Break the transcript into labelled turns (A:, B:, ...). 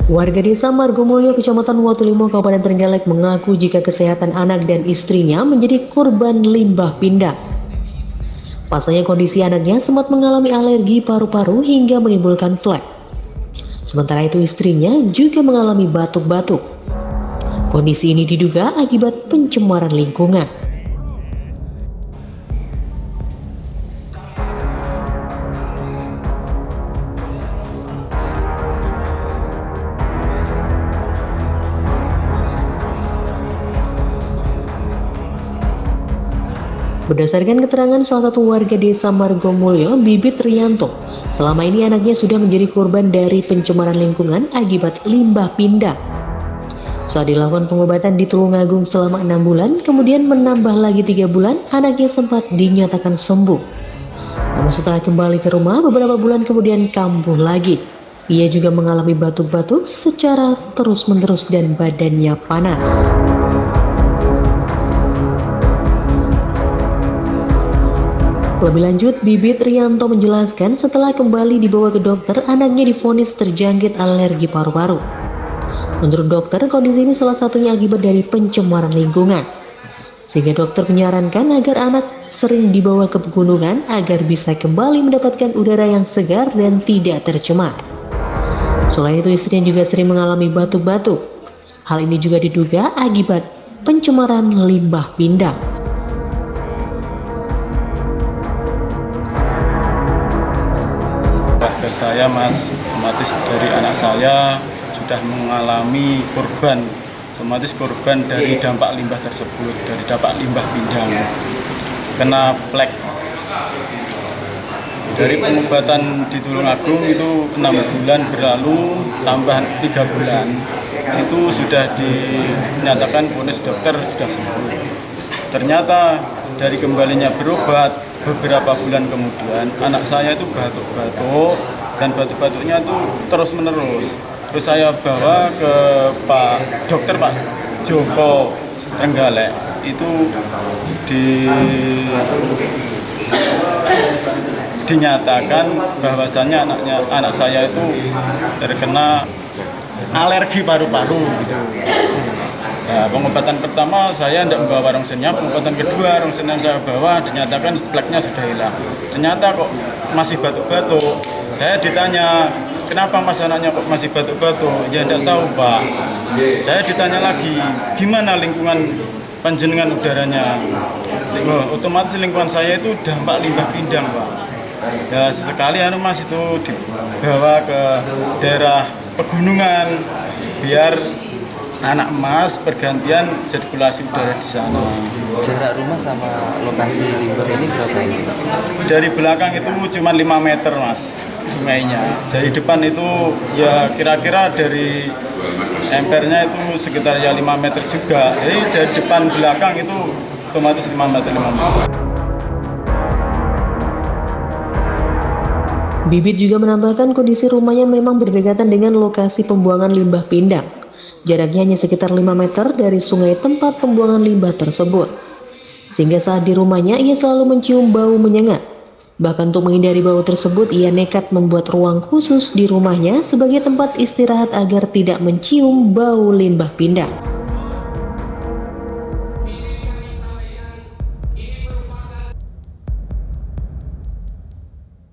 A: Warga desa Margomulyo, Kecamatan Watulimo, Kabupaten Trenggalek mengaku jika kesehatan anak dan istrinya menjadi korban limbah pindang. Pasalnya kondisi anaknya sempat mengalami alergi paru-paru hingga menimbulkan flek. Sementara itu istrinya juga mengalami batuk-batuk. Kondisi ini diduga akibat pencemaran lingkungan. Berdasarkan keterangan salah satu warga desa Margomulyo, Bibit Rianto, selama ini anaknya sudah menjadi korban dari pencemaran lingkungan akibat limbah pindang. Saat dilakukan pengobatan di Tulungagung selama 6 bulan, kemudian menambah lagi 3 bulan, anaknya sempat dinyatakan sembuh. Namun setelah kembali ke rumah, beberapa bulan kemudian kambuh lagi. Ia juga mengalami batuk-batuk secara terus-menerus dan badannya panas. Lebih lanjut, Bibit Rianto menjelaskan setelah kembali dibawa ke dokter, anaknya divonis terjangkit alergi paru-paru. Menurut dokter, kondisi ini salah satunya akibat dari pencemaran lingkungan. Sehingga dokter menyarankan agar anak sering dibawa ke pegunungan agar bisa kembali mendapatkan udara yang segar dan tidak tercemar. Selain itu, istrinya juga sering mengalami batuk-batuk. Hal ini juga diduga akibat pencemaran limbah pindang.
B: Saya Mas, otomatis dari anak saya sudah mengalami korban, otomatis korban dari dampak limbah tersebut, dari dampak limbah pindang, kena flek. Dari pengobatan di Tulungagung itu 6 bulan berlalu, tambah 3 bulan, itu sudah dinyatakan vonis dokter sudah sembuh. Ternyata dari kembalinya berobat, beberapa bulan kemudian anak saya itu batuk-batuk, dan batuk-batuknya itu terus menerus. Terus saya bawa ke Pak Joko Trenggalek, itu dinyatakan bahwasannya anak saya itu terkena alergi paru-paru gitu. Nah, pengobatan pertama saya tidak membawa rongsennya, pengobatan kedua rongsen yang saya bawa dinyatakan fleknya sudah hilang. Ternyata kok masih batuk-batuk. Saya ditanya, kenapa mas anaknya kok masih batuk-batuk? Ya tidak tahu Pak. Saya ditanya lagi, gimana lingkungan panjenengan udaranya? Otomatis lingkungan saya itu dampak limbah pindang Pak. Ya sekali mas itu dibawa ke daerah pegunungan biar anak mas pergantian sirkulasi udara di sana.
C: Jarak rumah sama lokasi limbah ini berapa ini?
B: Dari belakang itu cuma 5 meter mas sungainya. Dari depan itu ya kira-kira dari empernya itu sekitar ya 5 meter juga. Jadi dari depan belakang itu otomatis 5 meter.
A: Bibit juga menambahkan kondisi rumahnya memang berdekatan dengan lokasi pembuangan limbah pindang. Jaraknya hanya sekitar 5 meter dari sungai tempat pembuangan limbah tersebut. Sehingga saat di rumahnya ia selalu mencium bau menyengat. Bahkan untuk menghindari bau tersebut, ia nekat membuat ruang khusus di rumahnya sebagai tempat istirahat agar tidak mencium bau limbah pindang.